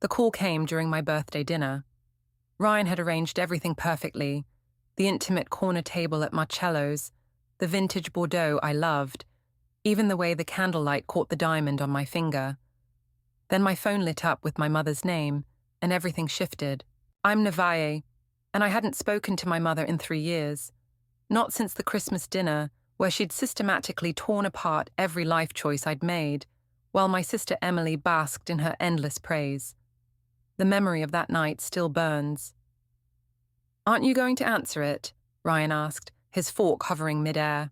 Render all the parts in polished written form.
The call came during my birthday dinner. Ryan had arranged everything perfectly: the intimate corner table at Marcello's, the vintage Bordeaux I loved, even the way the candlelight caught the diamond on my finger. Then my phone lit up with my mother's name, and everything shifted. I'm Navaye, and I hadn't spoken to my mother in 3 years. Not since the Christmas dinner, where she'd systematically torn apart every life choice I'd made, while my sister Emily basked in her endless praise. The memory of that night still burns. "Aren't you going to answer it?" Ryan asked, his fork hovering mid-air.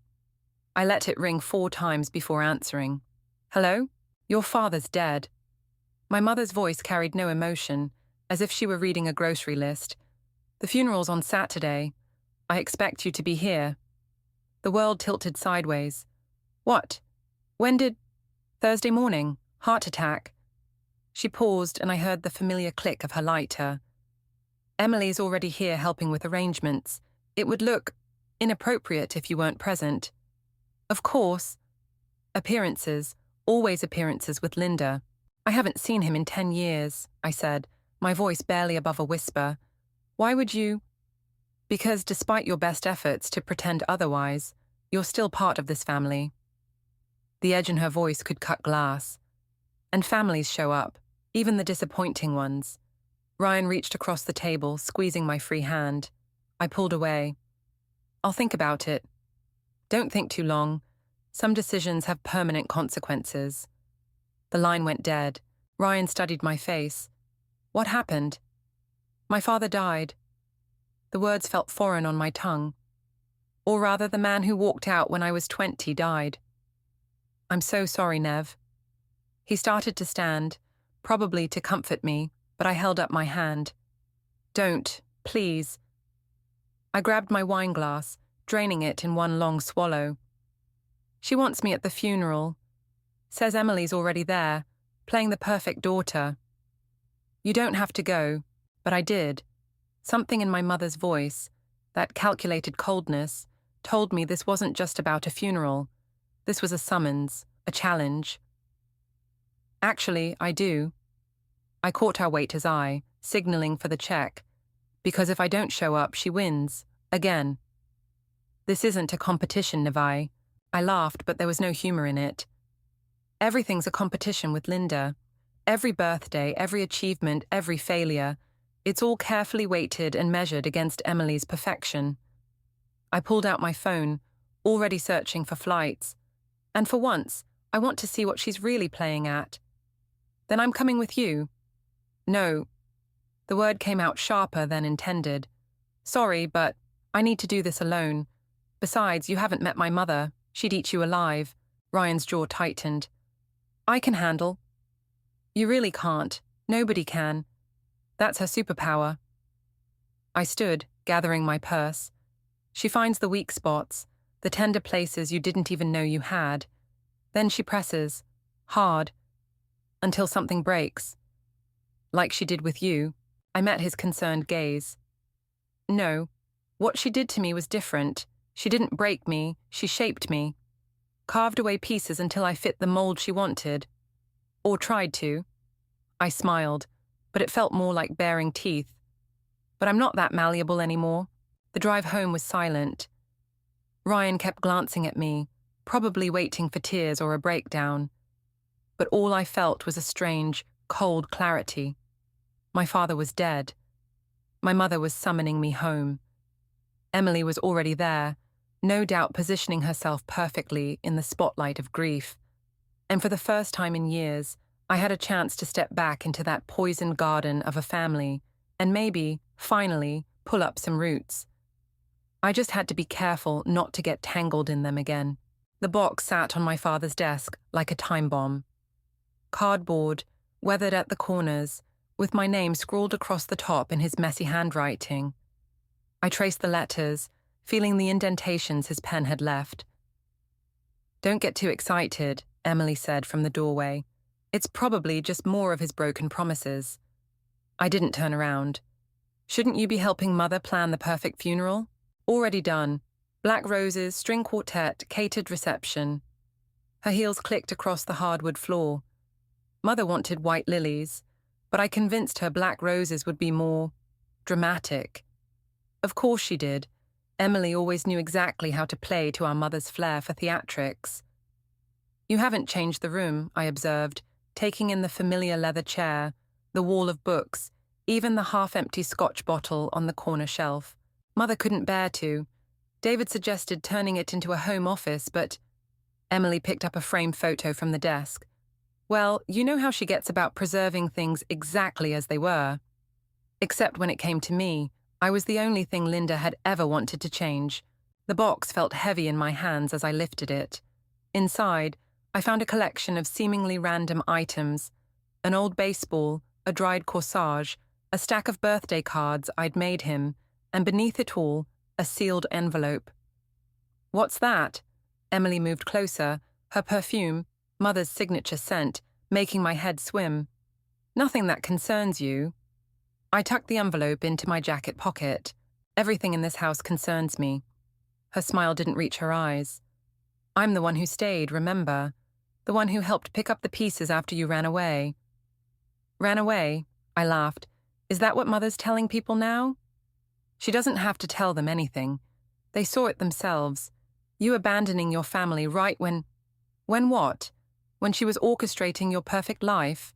I let it ring 4 times before answering. "Hello? Your father's dead." My mother's voice carried no emotion, as if she were reading a grocery list. "The funeral's on Saturday. I expect you to be here." The world tilted sideways. "What? When did—" "Thursday morning. Heart attack." She paused, and I heard the familiar click of her lighter. "Emily's already here helping with arrangements. It would look inappropriate if you weren't present." "Of course." "Appearances. Always appearances with Linda." "I haven't seen him in 10 years, I said, my voice barely above a whisper. "Why would you—" "Because despite your best efforts to pretend otherwise, you're still part of this family." The edge in her voice could cut glass. "And families show up, even the disappointing ones." Ryan reached across the table, squeezing my free hand. I pulled away. "I'll think about it." "Don't think too long. Some decisions have permanent consequences." The line went dead. Ryan studied my face. "What happened?" "My father died." The words felt foreign on my tongue. "Or rather, the man who walked out when I was 20 died." "I'm so sorry, Nev." He started to stand, probably to comfort me, but I held up my hand. "Don't, please." I grabbed my wine glass, draining it in one long swallow. "She wants me at the funeral. Says Emily's already there, playing the perfect daughter." "You don't have to go," but I did. Something in my mother's voice, that calculated coldness, told me this wasn't just about a funeral. This was a summons, a challenge. "Actually, I do." I caught her waiter's eye, signaling for the check. "Because if I don't show up, she wins. Again." "This isn't a competition, Navai." I laughed, but there was no humor in it. "Everything's a competition with Linda. Every birthday, every achievement, every failure. It's all carefully weighted and measured against Emily's perfection." I pulled out my phone, already searching for flights. "And for once, I want to see what she's really playing at." "Then I'm coming with you." "No." The word came out sharper than intended. "Sorry, but I need to do this alone. Besides, you haven't met my mother. She'd eat you alive." Ryan's jaw tightened. "I can handle." "You really can't. Nobody can. That's her superpower." I stood, gathering my purse. "She finds the weak spots, the tender places you didn't even know you had. Then she presses, hard, until something breaks. Like she did with you." I met his concerned gaze. "No, what she did to me was different. She didn't break me, she shaped me. Carved away pieces until I fit the mold she wanted. Or tried to." I smiled, but it felt more like baring teeth. "But I'm not that malleable anymore." The drive home was silent. Ryan kept glancing at me, probably waiting for tears or a breakdown. But all I felt was a strange, cold clarity. My father was dead. My mother was summoning me home. Emily was already there, no doubt positioning herself perfectly in the spotlight of grief. And for the first time in years, I had a chance to step back into that poisoned garden of a family and maybe, finally, pull up some roots. I just had to be careful not to get tangled in them again. The box sat on my father's desk like a time bomb. Cardboard, weathered at the corners, with my name scrawled across the top in his messy handwriting. I traced the letters, feeling the indentations his pen had left. "Don't get too excited," Emily said from the doorway. "It's probably just more of his broken promises." I didn't turn around. "Shouldn't you be helping Mother plan the perfect funeral?" "Already done. Black roses, string quartet, catered reception." Her heels clicked across the hardwood floor. "Mother wanted white lilies. but I convinced her black roses would be more dramatic. Of course she did. Emily always knew exactly how to play to our mother's flair for theatrics. You haven't changed the room, I observed, taking in the familiar leather chair, the wall of books, even the half-empty Scotch bottle on the corner shelf. Mother couldn't bear to. David suggested turning it into a home office, but Emily picked up a framed photo from the desk. Well, you know how she gets about preserving things exactly as they were. Except when it came to me, I was the only thing Linda had ever wanted to change. The box felt heavy in my hands as I lifted it. Inside, I found a collection of seemingly random items: an old baseball, a dried corsage, a stack of birthday cards I'd made him, and beneath it all, a sealed envelope. "What's that?" Emily moved closer, her perfume, Mother's signature scent, making my head swim. "Nothing that concerns you." I tucked the envelope into my jacket pocket. "Everything in this house concerns me." Her smile didn't reach her eyes. "I'm the one who stayed, remember? The one who helped pick up the pieces after you ran away." "Ran away?" I laughed. "Is that what Mother's telling people now?" "She doesn't have to tell them anything. They saw it themselves. You abandoning your family right when... When what? When she was orchestrating your perfect life?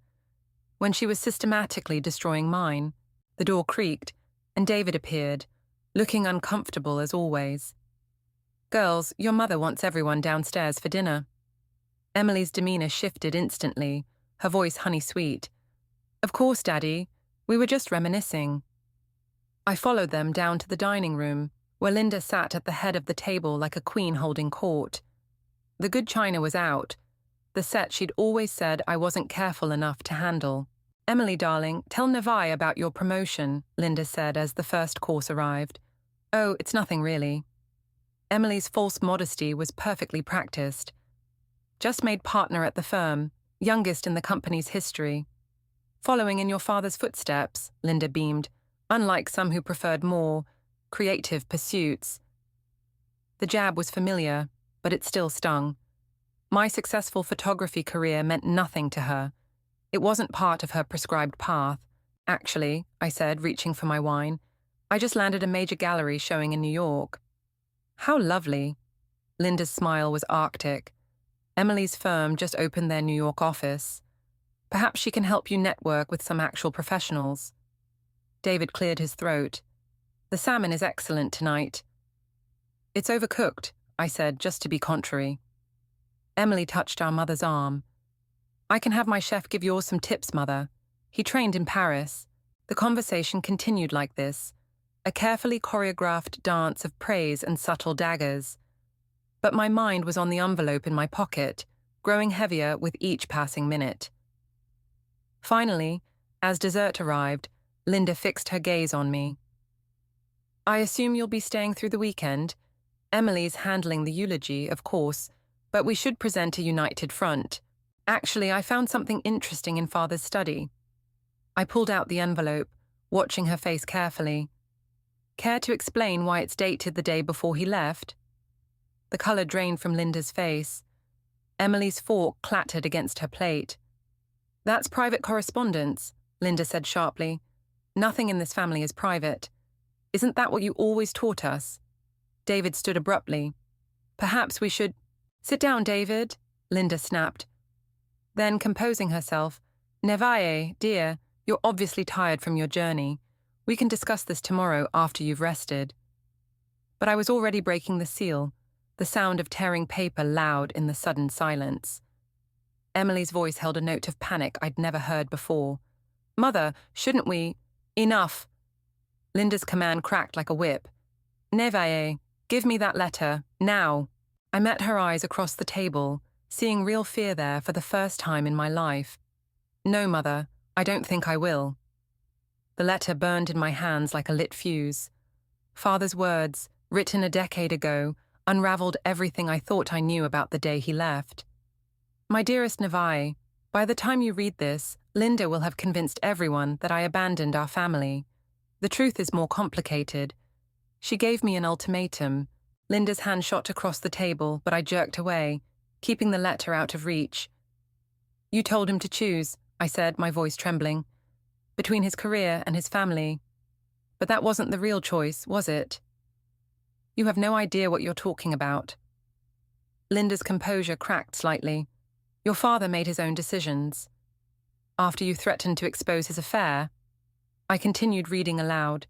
When she was systematically destroying mine?" The door creaked, and David appeared, looking uncomfortable as always. "Girls, your mother wants everyone downstairs for dinner." Emily's demeanor shifted instantly, her voice honey-sweet. "Of course, Daddy. We were just reminiscing." I followed them down to the dining room, where Linda sat at the head of the table like a queen holding court. The good china was out, the set she'd always said I wasn't careful enough to handle. "Emily, darling, tell Nevi about your promotion," Linda said as the first course arrived. "Oh, it's nothing really." Emily's false modesty was perfectly practiced. "Just made partner at the firm, youngest in the company's history." "Following in your father's footsteps," Linda beamed, unlike some who preferred more creative pursuits. The jab was familiar, but it still stung. My successful photography career meant nothing to her. It wasn't part of her prescribed path. "Actually," I said, reaching for my wine, "I just landed a major gallery showing in New York." "How lovely." Linda's smile was arctic. "Emily's firm just opened their New York office. Perhaps she can help you network with some actual professionals." David cleared his throat. "The salmon is excellent tonight." "It's overcooked," I said, just to be contrary. Emily touched our mother's arm. "I can have my chef give yours some tips, Mother. He trained in Paris." The conversation continued like this, a carefully choreographed dance of praise and subtle daggers. But my mind was on the envelope in my pocket, growing heavier with each passing minute. Finally, as dessert arrived, Linda fixed her gaze on me. "I assume you'll be staying through the weekend? Emily's handling the eulogy, of course, but we should present a united front. Actually, I found something interesting in Father's study." I pulled out the envelope, watching her face carefully. "Care to explain why it's dated the day before he left?" The color drained from Linda's face. Emily's fork clattered against her plate. "That's private correspondence," Linda said sharply. "Nothing in this family is private. Isn't that what you always taught us?" David stood abruptly. "Perhaps we should—" "Sit down, David," Linda snapped. Then, composing herself, "Nevaeh, dear, you're obviously tired from your journey. We can discuss this tomorrow after you've rested." But I was already breaking the seal, the sound of tearing paper loud in the sudden silence. Emily's voice held a note of panic I'd never heard before. "Mother, shouldn't we—" "Enough!" Linda's command cracked like a whip. "Nevaeh, give me that letter, now." I met her eyes across the table, seeing real fear there for the first time in my life. "No, Mother, I don't think I will." The letter burned in my hands like a lit fuse. Father's words, written a decade ago, unraveled everything I thought I knew about the day he left. "My dearest Nevaeh, by the time you read this, Linda will have convinced everyone that I abandoned our family. The truth is more complicated. She gave me an ultimatum." Linda's hand shot across the table, but I jerked away, keeping the letter out of reach. "You told him to choose," I said, my voice trembling. between his career and his family. But that wasn't the real choice, was it? You have no idea what you're talking about. Linda's composure cracked slightly. Your father made his own decisions. After you threatened to expose his affair, I continued reading aloud.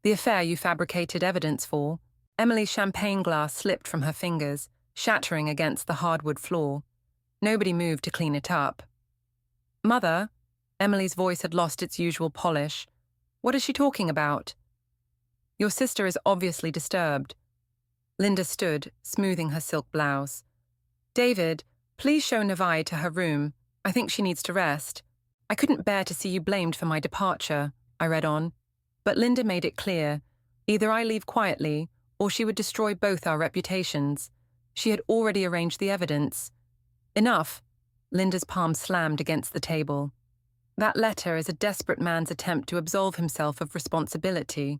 The affair you fabricated evidence for. Emily's champagne glass slipped from her fingers, shattering against the hardwood floor. Nobody moved to clean it up. Mother, Emily's voice had lost its usual polish. What is she talking about? Your sister is obviously disturbed. Linda stood, smoothing her silk blouse. David, please show Navai to her room. I think she needs to rest. I couldn't bear to see you blamed for my departure, I read on. But Linda made it clear. Either I leave quietly, or she would destroy both our reputations. She had already arranged the evidence. Enough. Linda's palm slammed against the table. That letter is a desperate man's attempt to absolve himself of responsibility.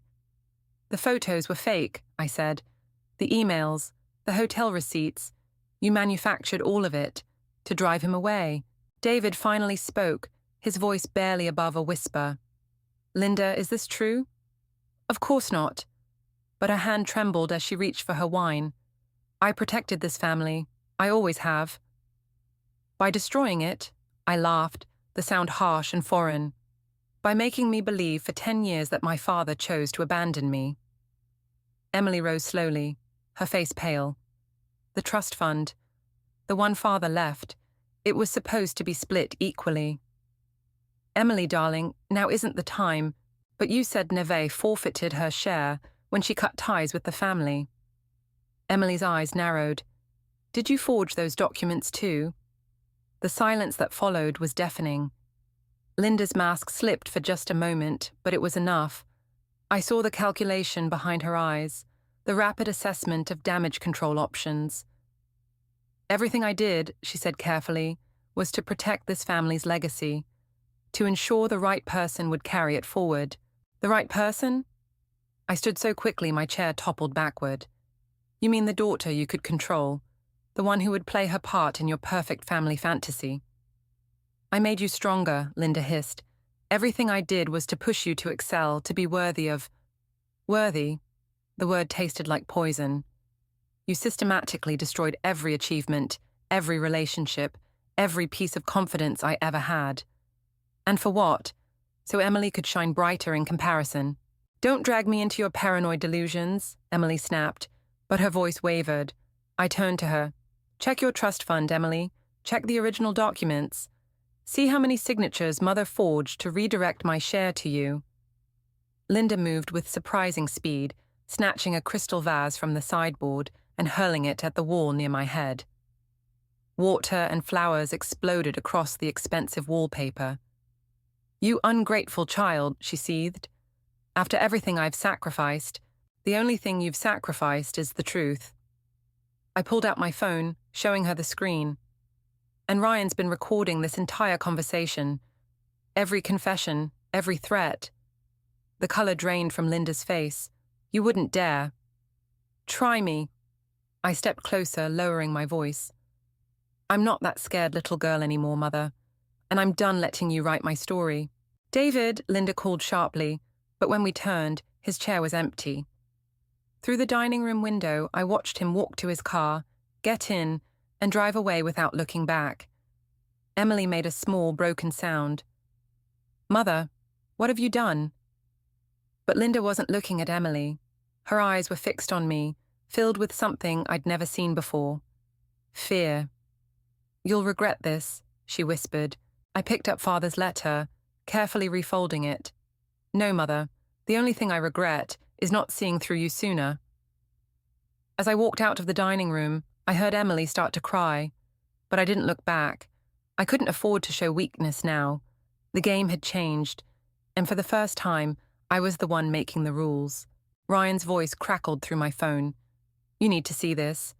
The photos were fake, I said. The emails, the hotel receipts. You manufactured all of it, to drive him away. David finally spoke, his voice barely above a whisper. Linda, is this true? Of course not. But her hand trembled as she reached for her wine. I protected this family. I always have. By destroying it, I laughed, the sound harsh and foreign. By making me believe for 10 years that my father chose to abandon me. Emily rose slowly, her face pale. The trust fund, the one father left, it was supposed to be split equally. Emily, darling, now isn't the time, but you said Neve forfeited her share when she cut ties with the family. Emily's eyes narrowed. Did you forge those documents too? The silence that followed was deafening. Linda's mask slipped for just a moment, but it was enough. I saw the calculation behind her eyes, the rapid assessment of damage control options. Everything I did, she said carefully, was to protect this family's legacy, to ensure the right person would carry it forward. The right person? I stood so quickly my chair toppled backward. You mean the daughter you could control, the one who would play her part in your perfect family fantasy? I made you stronger, Linda hissed. Everything I did was to push you to excel, to be worthy of... Worthy? The word tasted like poison. You systematically destroyed every achievement, every relationship, every piece of confidence I ever had. And for what? So Emily could shine brighter in comparison. Don't drag me into your paranoid delusions, Emily snapped, but her voice wavered. I turned to her. Check your trust fund, Emily. Check the original documents. See how many signatures Mother forged to redirect my share to you. Linda moved with surprising speed, snatching a crystal vase from the sideboard and hurling it at the wall near my head. Water and flowers exploded across the expensive wallpaper. You ungrateful child, she seethed. After everything I've sacrificed, the only thing you've sacrificed is the truth. I pulled out my phone, showing her the screen. And Ryan's been recording this entire conversation. Every confession, every threat. The color drained from Linda's face. You wouldn't dare. Try me. I stepped closer, lowering my voice. I'm not that scared little girl anymore, Mother, and I'm done letting you write my story. David, Linda called sharply, but when we turned, his chair was empty. Through the dining room window, I watched him walk to his car, get in, and drive away without looking back. Emily made a small, broken sound. Mother, what have you done? But Linda wasn't looking at Emily. Her eyes were fixed on me, filled with something I'd never seen before. Fear. You'll regret this, she whispered. I picked up Father's letter, carefully refolding it. No, Mother, the only thing I regret is not seeing through you sooner. As I walked out of the dining room, I heard Emily start to cry, but I didn't look back. I couldn't afford to show weakness now. The game had changed, and for the first time, I was the one making the rules. Ryan's voice crackled through my phone. You need to see this.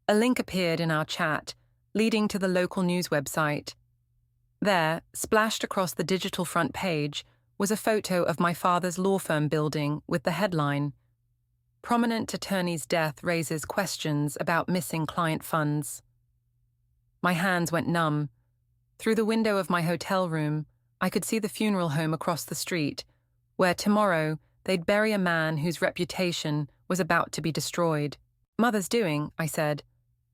A link appeared in our chat, leading to the local news website. There, splashed across the digital front page, was a photo of my father's law firm building with the headline, Prominent Attorney's Death Raises Questions About Missing Client Funds. My hands went numb. Through the window of my hotel room, I could see the funeral home across the street, where tomorrow they'd bury a man whose reputation was about to be destroyed. Mother's doing, I said.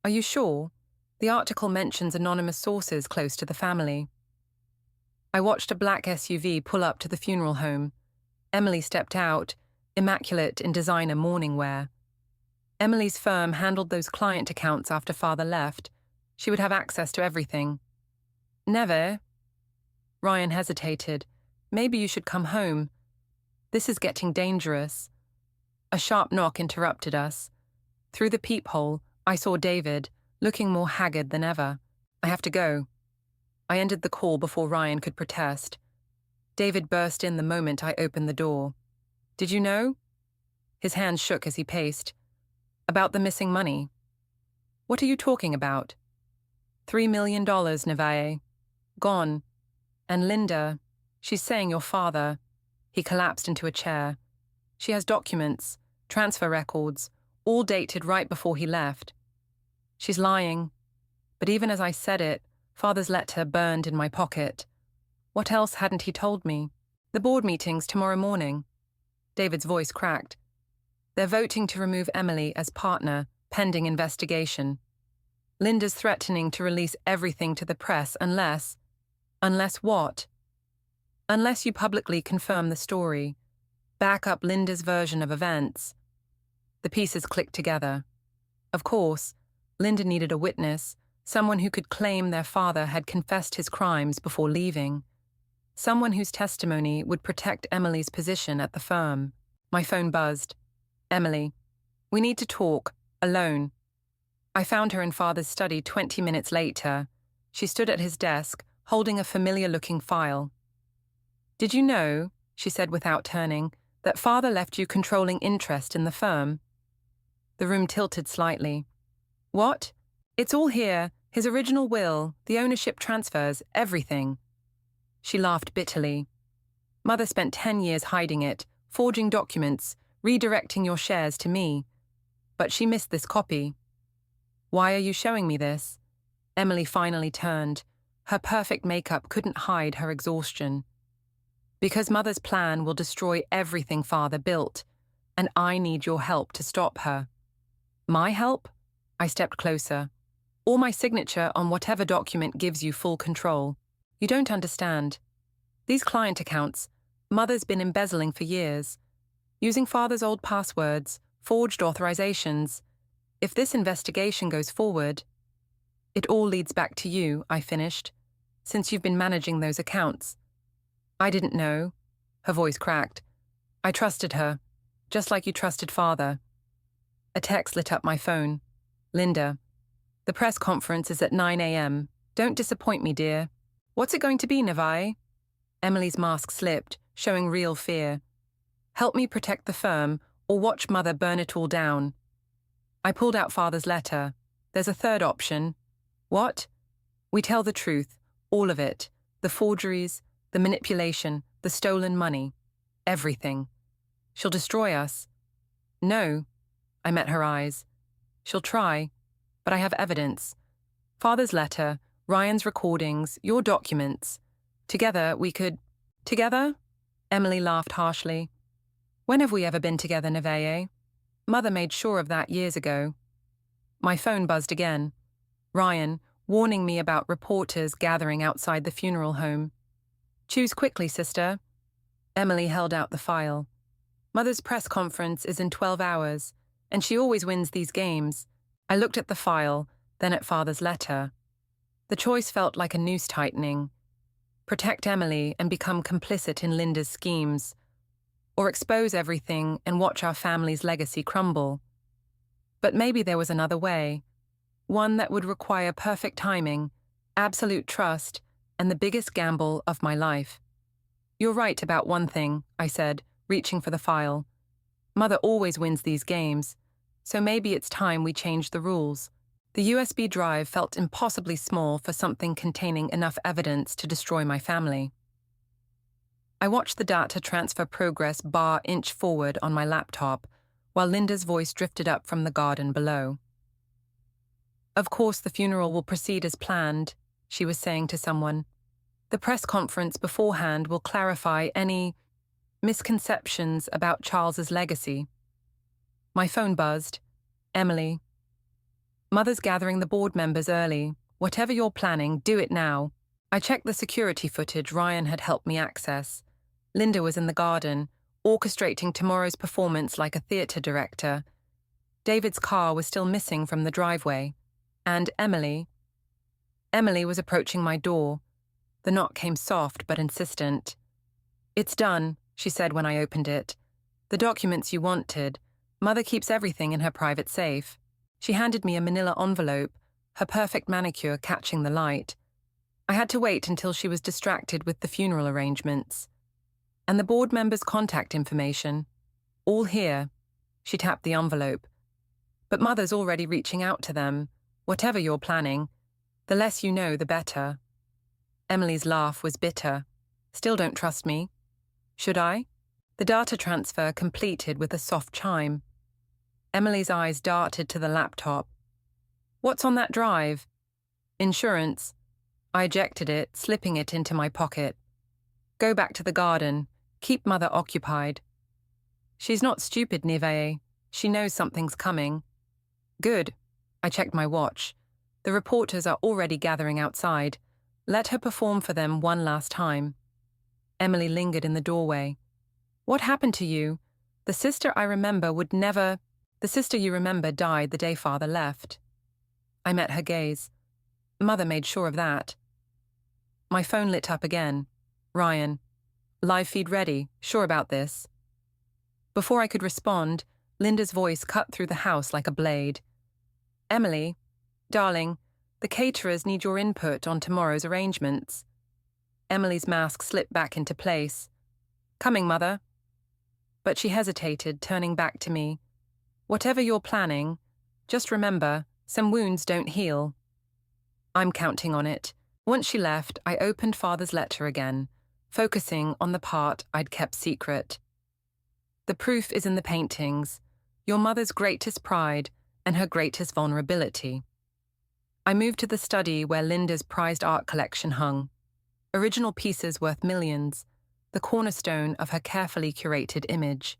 Are you sure? The article mentions anonymous sources close to the family. I watched a black SUV pull up to the funeral home. Emily stepped out, immaculate in designer mourning wear. Emily's firm handled those client accounts after Father left. She would have access to everything. Never. Ryan hesitated. Maybe you should come home. This is getting dangerous. A sharp knock interrupted us. Through the peephole, I saw David, looking more haggard than ever. I have to go. I ended the call before Ryan could protest. David burst in the moment I opened the door. Did you know? His hands shook as he paced. About the missing money. What are you talking about? $3 million, Nevaeh. Gone. And Linda, she's saying your father. He collapsed into a chair. She has documents, transfer records, all dated right before he left. She's lying. But even as I said it, Father's letter burned in my pocket. What else hadn't he told me? The board meeting's tomorrow morning. David's voice cracked. They're voting to remove Emily as partner, pending investigation. Linda's threatening to release everything to the press unless... Unless what? Unless you publicly confirm the story. Back up Linda's version of events. The pieces clicked together. Of course, Linda needed a witness, someone who could claim their father had confessed his crimes before leaving. Someone whose testimony would protect Emily's position at the firm. My phone buzzed. Emily. We need to talk, alone. I found her in Father's study 20 minutes later. She stood at his desk, holding a familiar-looking file. Did you know, she said without turning, that Father left you controlling interest in the firm? The room tilted slightly. What? It's all here, his original will, the ownership transfers, everything. She laughed bitterly. Mother spent 10 years hiding it, forging documents, redirecting your shares to me. But she missed this copy. Why are you showing me this? Emily finally turned. Her perfect makeup couldn't hide her exhaustion. Because Mother's plan will destroy everything Father built, and I need your help to stop her. My help? I stepped closer. Or my signature on whatever document gives you full control. You don't understand. These client accounts, Mother's been embezzling for years, using Father's old passwords, forged authorizations. If this investigation goes forward, it all leads back to you, I finished, since you've been managing those accounts. I didn't know. Her voice cracked. I trusted her, just like you trusted Father. A text lit up my phone. Linda, the press conference is at 9 a.m. Don't disappoint me, dear. What's it going to be, Nevaeh? Emily's mask slipped, showing real fear. Help me protect the firm, or watch Mother burn it all down. I pulled out Father's letter. There's a third option. What? We tell the truth, all of it. The forgeries, the manipulation, the stolen money. Everything. She'll destroy us. No. I met her eyes. She'll try, but I have evidence. Father's letter, Ryan's recordings, your documents. Together we could... Together? Emily laughed harshly. When have we ever been together, Nevaeh? Mother made sure of that years ago. My phone buzzed again. Ryan, warning me about reporters gathering outside the funeral home. Choose quickly, sister. Emily held out the file. Mother's press conference is in 12 hours, and she always wins these games. I looked at the file, then at Father's letter. The choice felt like a noose tightening. Protect Emily and become complicit in Linda's schemes, or expose everything and watch our family's legacy crumble. But maybe there was another way, one that would require perfect timing, absolute trust, and the biggest gamble of my life. You're right about one thing, I said, reaching for the file. Mother always wins these games, so maybe it's time we change the rules. The USB drive felt impossibly small for something containing enough evidence to destroy my family. I watched the data transfer progress bar inch forward on my laptop, while Linda's voice drifted up from the garden below. Of course the funeral will proceed as planned, she was saying to someone. The press conference beforehand will clarify any misconceptions about Charles's legacy. My phone buzzed. Emily. Mother's gathering the board members early. Whatever you're planning, do it now. I checked the security footage Ryan had helped me access. Linda was in the garden, orchestrating tomorrow's performance like a theatre director. David's car was still missing from the driveway. And Emily was approaching my door. The knock came soft but insistent. "It's done," she said when I opened it. "The documents you wanted. Mother keeps everything in her private safe." She handed me a manila envelope, her perfect manicure catching the light. I had to wait until she was distracted with the funeral arrangements. "And the board members' contact information. All here." She tapped the envelope. "But Mother's already reaching out to them. Whatever you're planning, the less you know, the better." Emily's laugh was bitter. "Still don't trust me? Should I?" The data transfer completed with a soft chime. Emily's eyes darted to the laptop. "What's on that drive?" "Insurance." I ejected it, slipping it into my pocket. "Go back to the garden. Keep Mother occupied." "She's not stupid, Nivea. She knows something's coming." "Good." I checked my watch. "The reporters are already gathering outside. Let her perform for them one last time." Emily lingered in the doorway. "What happened to you? The sister I remember would never—" "The sister you remember died the day Father left." I met her gaze. Mother made sure of that. My phone lit up again. "Ryan. Live feed ready. Sure about this?" Before I could respond, Linda's voice cut through the house like a blade. "Emily, darling, the caterers need your input on tomorrow's arrangements." Emily's mask slipped back into place. "Coming, Mother." But she hesitated, turning back to me. "Whatever you're planning, just remember, some wounds don't heal." "I'm counting on it." Once she left, I opened Father's letter again, focusing on the part I'd kept secret. "The proof is in the paintings, your mother's greatest pride and her greatest vulnerability." I moved to the study where Linda's prized art collection hung. Original pieces worth millions, the cornerstone of her carefully curated image.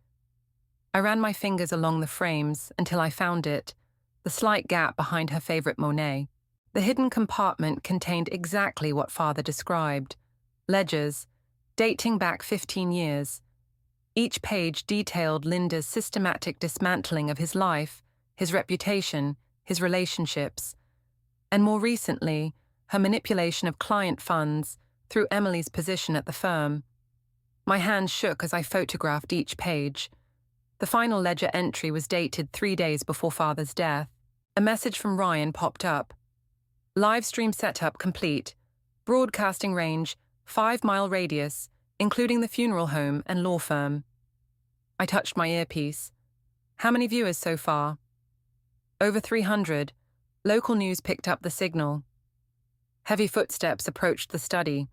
I ran my fingers along the frames until I found it, the slight gap behind her favorite Monet. The hidden compartment contained exactly what Father described. Ledgers, dating back 15 years. Each page detailed Linda's systematic dismantling of his life, his reputation, his relationships, and more recently, her manipulation of client funds through Emily's position at the firm. My hands shook as I photographed each page. The final ledger entry was dated 3 days before Father's death. A message from Ryan popped up. "Live stream setup complete. Broadcasting range, 5-mile radius, including the funeral home and law firm." I touched my earpiece. "How many viewers so far?" "Over 300. Local news picked up the signal." Heavy footsteps approached the study.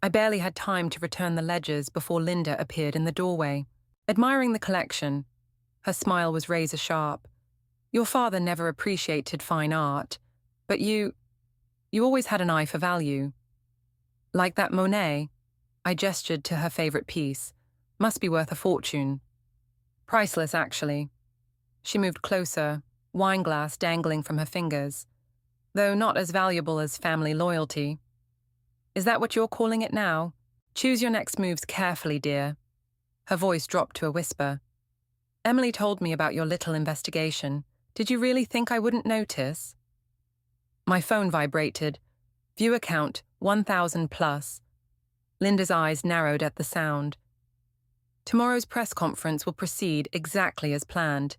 I barely had time to return the ledgers before Linda appeared in the doorway. Admiring the collection, her smile was razor-sharp. "Your father never appreciated fine art, but you always had an eye for value." "Like that Monet?" I gestured to her favorite piece. "Must be worth a fortune." "Priceless, actually." She moved closer, wine glass dangling from her fingers. "Though not as valuable as family loyalty." "Is that what you're calling it now? Choose your next moves carefully, dear." Her voice dropped to a whisper. "Emily told me about your little investigation. Did you really think I wouldn't notice?" My phone vibrated. Viewer count 1,000 plus. Linda's eyes narrowed at the sound. "Tomorrow's press conference will proceed exactly as planned.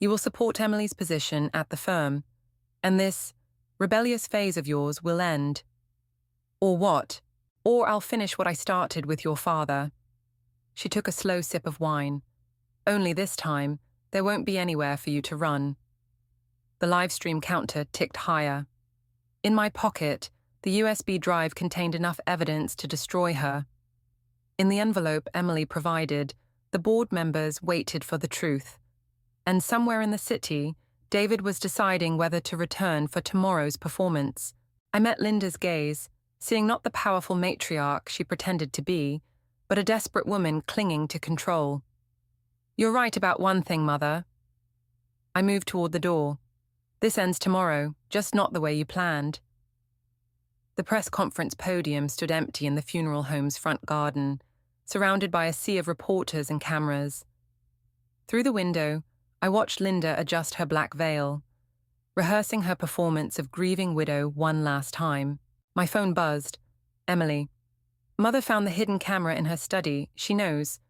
You will support Emily's position at the firm, and this rebellious phase of yours will end." "Or what? Or I'll finish what I started with your father." She took a slow sip of wine. "Only this time, there won't be anywhere for you to run." The livestream counter ticked higher. In my pocket, the USB drive contained enough evidence to destroy her. In the envelope Emily provided, the board members waited for the truth. And somewhere in the city, David was deciding whether to return for tomorrow's performance. I met Linda's gaze, seeing not the powerful matriarch she pretended to be, but a desperate woman clinging to control. "You're right about one thing, Mother." I moved toward the door. "This ends tomorrow, just not the way you planned." The press conference podium stood empty in the funeral home's front garden, surrounded by a sea of reporters and cameras. Through the window, I watched Linda adjust her black veil, rehearsing her performance of grieving widow one last time. My phone buzzed. "Emily. Mother found the hidden camera in her study, she knows."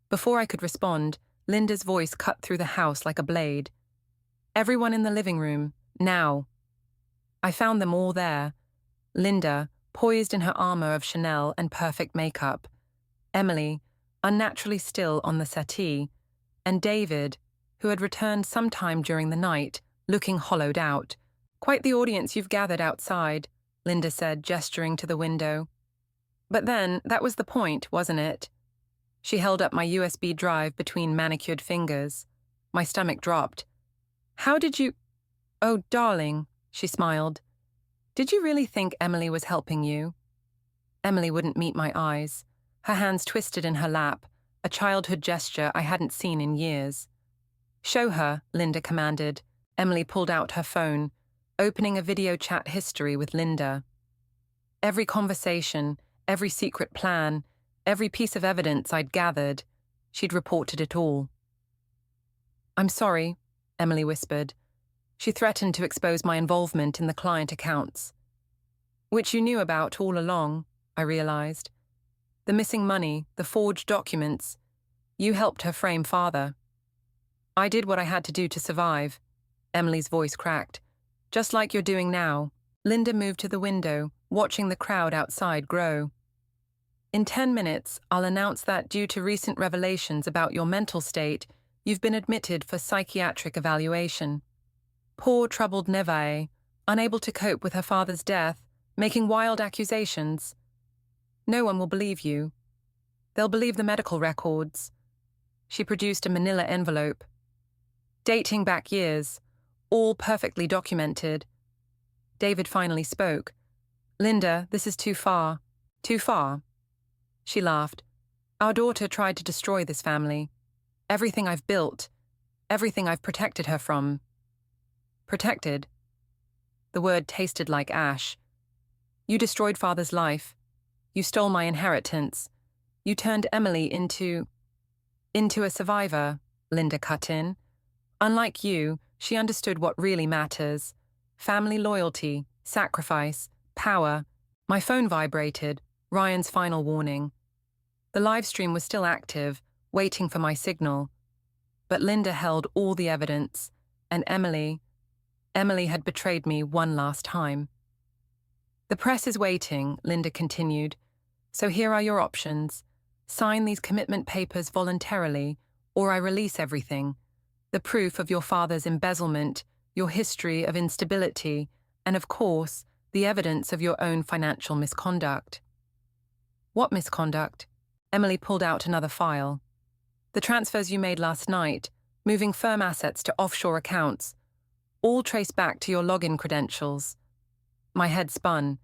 Before I could respond, Linda's voice cut through the house like a blade. "Everyone in the living room, now." I found them all there. Linda, poised in her armor of Chanel and perfect makeup. Emily, unnaturally still on the settee. And David, who had returned sometime during the night, looking hollowed out. "Quite the audience you've gathered outside," Linda said, gesturing to the window. "But then, that was the point, wasn't it?" She held up my USB drive between manicured fingers. My stomach dropped. "How did you—" "Oh, darling," she smiled. "Did you really think Emily was helping you?" Emily wouldn't meet my eyes. Her hands twisted in her lap, a childhood gesture I hadn't seen in years. "Show her," Linda commanded. Emily pulled out her phone, opening a video chat history with Linda. Every conversation, every secret plan, every piece of evidence I'd gathered, she'd reported it all. "I'm sorry," Emily whispered. She threatened to expose my involvement in the client accounts. "Which you knew about all along," I realized. "The missing money, the forged documents. You helped her frame Father." "I did what I had to do to survive." Emily's voice cracked. "Just like you're doing now." Linda moved to the window, watching the crowd outside grow. "In 10 minutes, I'll announce that due to recent revelations about your mental state, you've been admitted for psychiatric evaluation. Poor, troubled Nevaeh, unable to cope with her father's death, making wild accusations. No one will believe you. They'll believe the medical records." She produced a manila envelope. "Dating back years, all perfectly documented." David finally spoke. "Linda, this is too far." "Too far?" She laughed. "Our daughter tried to destroy this family. Everything I've built, everything I've protected her from." "Protected?" The word tasted like ash. "You destroyed Father's life. You stole my inheritance. You turned Emily into a survivor," Linda cut in. "Unlike you, she understood what really matters. Family loyalty, sacrifice, power." My phone vibrated, Ryan's final warning. The live stream was still active, waiting for my signal. But Linda held all the evidence, and Emily had betrayed me one last time. "The press is waiting," Linda continued. "So here are your options. Sign these commitment papers voluntarily, or I release everything. The proof of your father's embezzlement, your history of instability, and of course, the evidence of your own financial misconduct." "What misconduct?" Emily pulled out another file. "The transfers you made last night, moving firm assets to offshore accounts, all traced back to your login credentials." My head spun.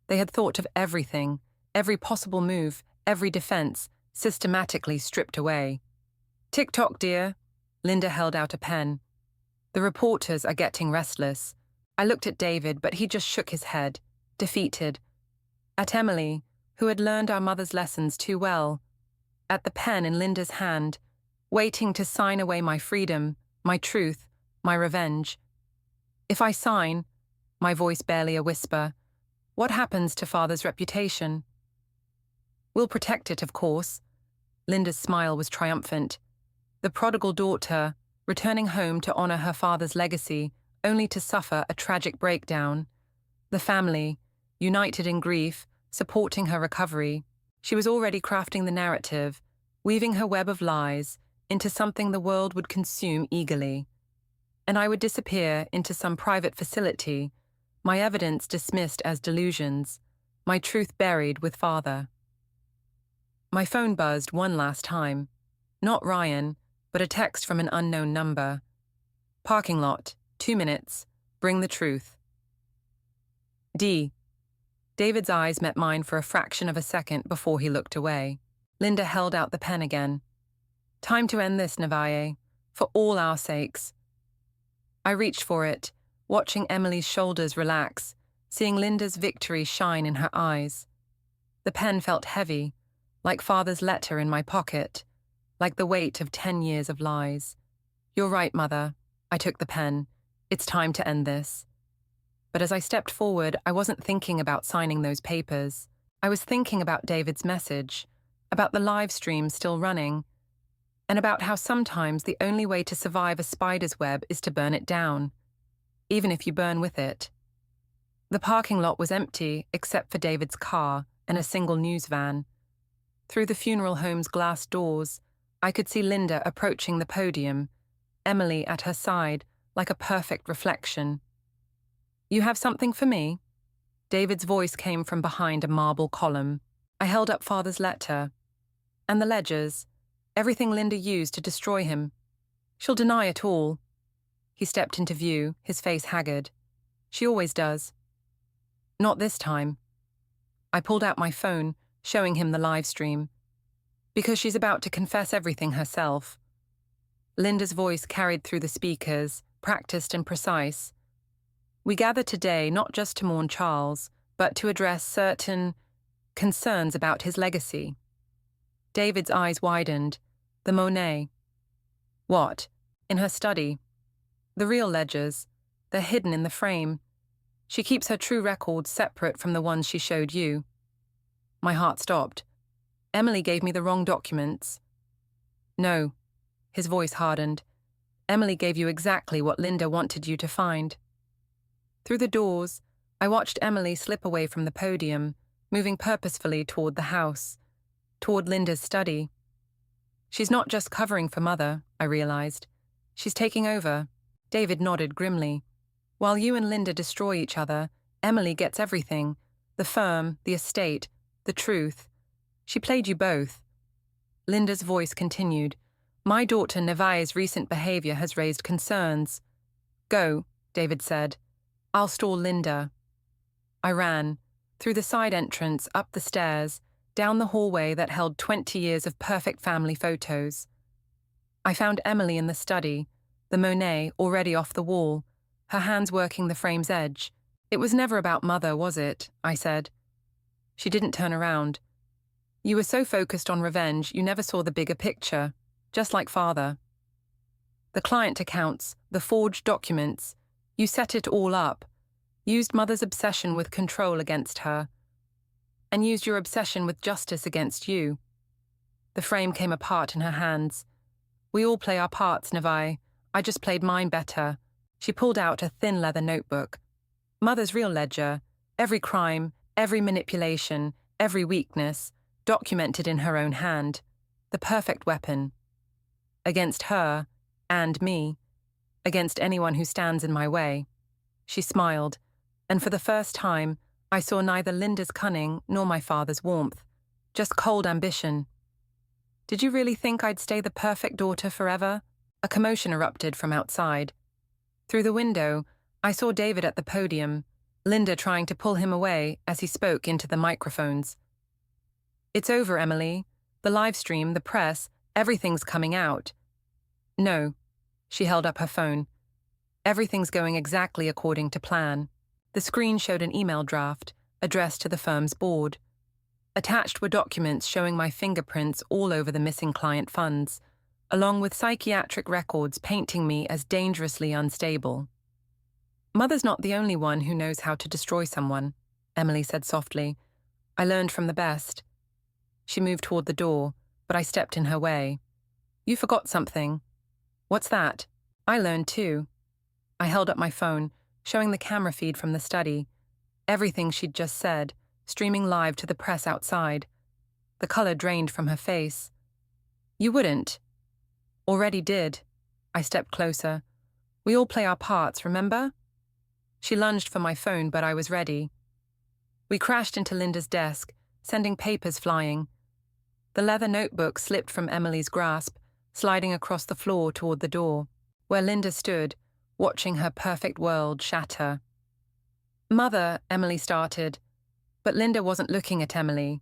They had thought of everything, every possible move, every defense, systematically stripped away. "Tick-tock, dear." Linda held out a pen. "The reporters are getting restless." I looked at David, but he just shook his head, defeated. At Emily, who had learned our mother's lessons too well. At the pen in Linda's hand, waiting to sign away my freedom, my truth, my revenge. "If I sign," my voice barely a whisper, "what happens to Father's reputation?" "We'll protect it, of course." Linda's smile was triumphant. The prodigal daughter, returning home to honor her father's legacy, only to suffer a tragic breakdown. The family, united in grief, supporting her recovery. She was already crafting the narrative, weaving her web of lies into something the world would consume eagerly. And I would disappear into some private facility, my evidence dismissed as delusions, my truth buried with Father. My phone buzzed one last time. Not Ryan, but a text from an unknown number. "Parking lot, 2 minutes. Bring the truth." "D." David's eyes met mine for a fraction of a second before he looked away. Linda held out the pen again. Time to end this, Navaye, for all our sakes. I reached for it, watching Emily's shoulders relax, seeing Linda's victory shine in her eyes. The pen felt heavy, like Father's letter in my pocket, like the weight of 10 years of lies. You're right, Mother. I took the pen. It's time to end this. But as I stepped forward, I wasn't thinking about signing those papers. I was thinking about David's message, about the live stream still running, and about how sometimes the only way to survive a spider's web is to burn it down, even if you burn with it. The parking lot was empty except for David's car and a single news van. Through the funeral home's glass doors, I could see Linda approaching the podium, Emily at her side, like a perfect reflection. You have something for me? David's voice came from behind a marble column. I held up Father's letter. And the ledgers, everything Linda used to destroy him. She'll deny it all. He stepped into view, his face haggard. She always does. Not this time. I pulled out my phone, showing him the live stream. Because she's about to confess everything herself. Linda's voice carried through the speakers, practiced and precise. We gather today not just to mourn Charles, but to address certain concerns about his legacy. David's eyes widened. The Monet. What? In her study. The real ledgers. They're hidden in the frame. She keeps her true records separate from the ones she showed you. My heart stopped. Emily gave me the wrong documents. No. His voice hardened. Emily gave you exactly what Linda wanted you to find. Through the doors, I watched Emily slip away from the podium, moving purposefully toward the house, toward Linda's study. She's not just covering for Mother, I realized. She's taking over. David nodded grimly. While you and Linda destroy each other, Emily gets everything. The firm, the estate, the truth. She played you both. Linda's voice continued. My daughter Nevaeh's recent behavior has raised concerns. Go, David said. I'll stall Linda. I ran, through the side entrance, up the stairs, down the hallway that held 20 years of perfect family photos. I found Emily in the study, the Monet already off the wall, her hands working the frame's edge. It was never about Mother, was it? I said. She didn't turn around. You were so focused on revenge, you never saw the bigger picture, just like Father. The client accounts, the forged documents, you set it all up, used Mother's obsession with control against her, and used your obsession with justice against you. The frame came apart in her hands. We all play our parts, Nevaeh. I just played mine better. She pulled out a thin leather notebook. Mother's real ledger, every crime, every manipulation, every weakness, documented in her own hand. The perfect weapon. Against her, and me. Against anyone who stands in my way. She smiled, and for the first time, I saw neither Linda's cunning nor my father's warmth, just cold ambition. Did you really think I'd stay the perfect daughter forever? A commotion erupted from outside. Through the window, I saw David at the podium, Linda trying to pull him away as he spoke into the microphones. It's over, Emily. The live stream, the press, everything's coming out. No. She held up her phone. Everything's going exactly according to plan. The screen showed an email draft, addressed to the firm's board. Attached were documents showing my fingerprints all over the missing client funds, along with psychiatric records painting me as dangerously unstable. Mother's not the only one who knows how to destroy someone, Emily said softly. I learned from the best. She moved toward the door, but I stepped in her way. You forgot something. What's that? I learned too. I held up my phone, showing the camera feed from the study. Everything she'd just said, streaming live to the press outside. The color drained from her face. You wouldn't. Already did. I stepped closer. We all play our parts, remember? She lunged for my phone, but I was ready. We crashed into Linda's desk, sending papers flying. The leather notebook slipped from Emily's grasp, sliding across the floor toward the door, where Linda stood, watching her perfect world shatter. Mother, Emily started. But Linda wasn't looking at Emily.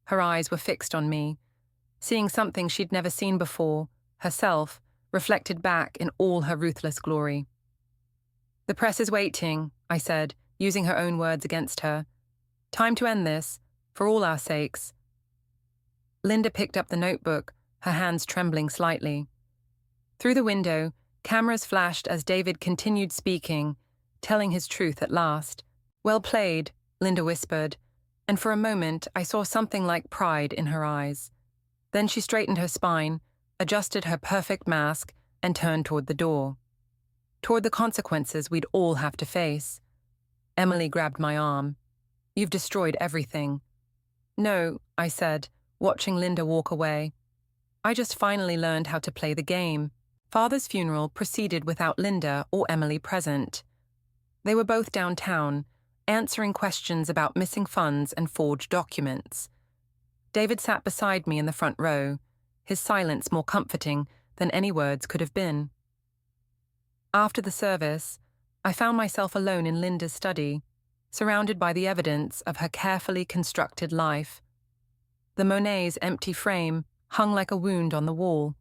Her eyes were fixed on me, seeing something she'd never seen before, herself, reflected back in all her ruthless glory. "The press is waiting," I said, using her own words against her. "Time to end this, for all our sakes." Linda picked up the notebook, her hands trembling slightly. Through the window, cameras flashed as David continued speaking, telling his truth at last. "Well played," Linda whispered, and for a moment I saw something like pride in her eyes. Then she straightened her spine, adjusted her perfect mask, and turned toward the door. Toward the consequences we'd all have to face. Emily grabbed my arm. "You've destroyed everything." "No," I said, watching Linda walk away. "I just finally learned how to play the game." Father's funeral proceeded without Linda or Emily present. They were both downtown, answering questions about missing funds and forged documents. David sat beside me in the front row, his silence more comforting than any words could have been. After the service, I found myself alone in Linda's study, surrounded by the evidence of her carefully constructed life. The Monet's empty frame hung like a wound on the wall.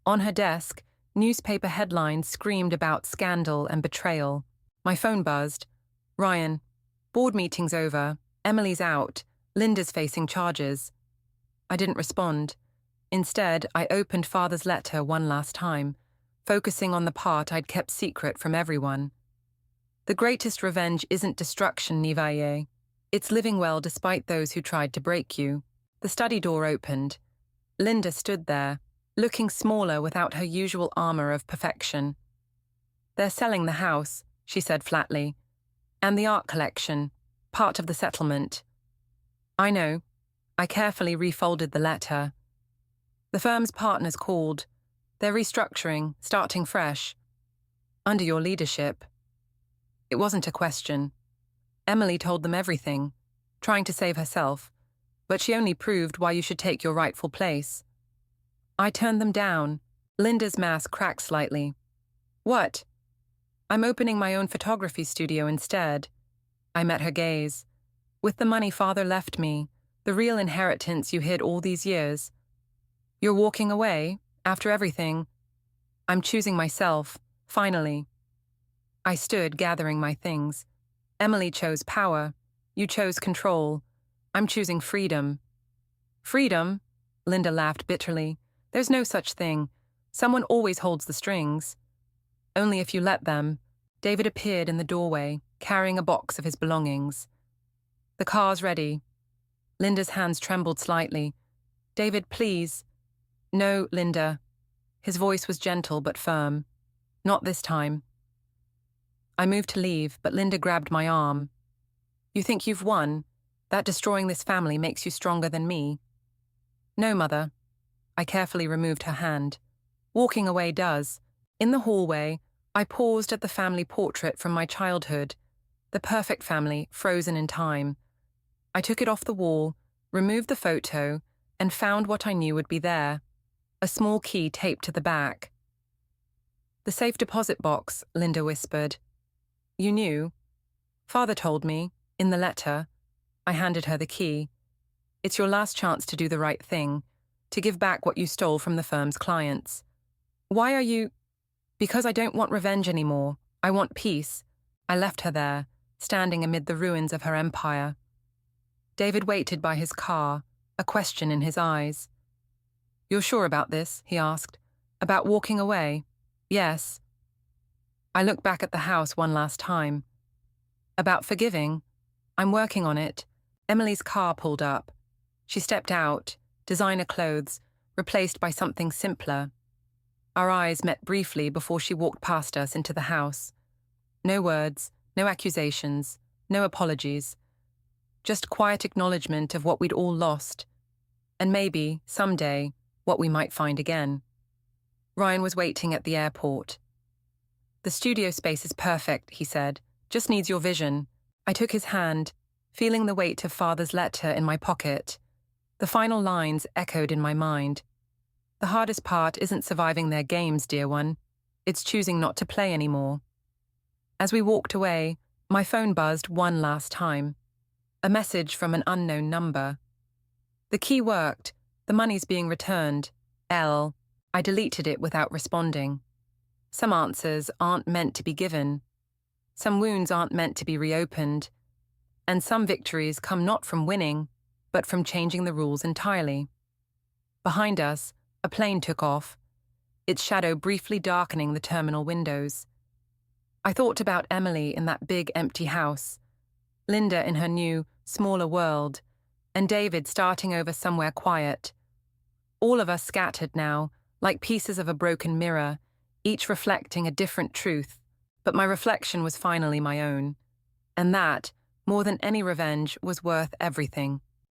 On her desk, newspaper headlines screamed about scandal and betrayal. My phone buzzed. "Ryan, board meeting's over. Emily's out. Linda's facing charges." I didn't respond. Instead, I opened Father's letter one last time, focusing on the part I'd kept secret from everyone. "The greatest revenge isn't destruction, Nivaye. It's living well despite those who tried to break you." The study door opened. Linda stood there, looking smaller without her usual armor of perfection. "They're selling the house," she said flatly, "and the art collection, part of the settlement." "I know." I carefully refolded the letter. "The firm's partners called. They're restructuring, starting fresh. Under your leadership." It wasn't a question. Emily told them everything, trying to save herself, but she only proved why you should take your rightful place. I turned them down. Linda's mask cracked slightly. "What?" "I'm opening my own photography studio instead." I met her gaze. "With the money Father left me, the real inheritance you hid all these years. You're walking away, after everything." "I'm choosing myself, finally." I stood, gathering my things. "Emily chose power. You chose control. I'm choosing freedom." "Freedom?" Linda laughed bitterly. "There's no such thing. Someone always holds the strings." "Only if you let them." David appeared in the doorway, carrying a box of his belongings. "The car's ready." Linda's hands trembled slightly. "David, please." "No, Linda." His voice was gentle but firm. "Not this time." I moved to leave, but Linda grabbed my arm. "You think you've won? That destroying this family makes you stronger than me?" "No, Mother." I carefully removed her hand. "Walking away does." In the hallway, I paused at the family portrait from my childhood, the perfect family frozen in time. I took it off the wall, removed the photo, and found what I knew would be there, a small key taped to the back. "The safe deposit box," Linda whispered. "You knew?" "Father told me, in the letter." I handed her the key. "It's your last chance to do the right thing, to give back what you stole from the firm's clients." "Why are you—" "Because I don't want revenge anymore. I want peace." I left her there, standing amid the ruins of her empire. David waited by his car, a question in his eyes. "You're sure about this?" he asked. "About walking away?" "Yes." I looked back at the house one last time. "About forgiving?" "I'm working on it." Emily's car pulled up. She stepped out, designer clothes, replaced by something simpler. Our eyes met briefly before she walked past us into the house. No words, no accusations, no apologies. Just quiet acknowledgement of what we'd all lost, and maybe, someday, what we might find again. Ryan was waiting at the airport. "The studio space is perfect," he said. "Just needs your vision." I took his hand, feeling the weight of Father's letter in my pocket. The final lines echoed in my mind. "The hardest part isn't surviving their games, dear one. It's choosing not to play anymore." As we walked away, my phone buzzed one last time. A message from an unknown number. The key worked. The money's being returned. I deleted it without responding. Some answers aren't meant to be given. Some wounds aren't meant to be reopened. And some victories come not from winning, but from changing the rules entirely. Behind us, a plane took off, its shadow briefly darkening the terminal windows. I thought about Emily in that big empty house, Linda in her new, smaller world, and David starting over somewhere quiet. All of us scattered now, like pieces of a broken mirror, each reflecting a different truth, but my reflection was finally my own. And that, more than any revenge, was worth everything.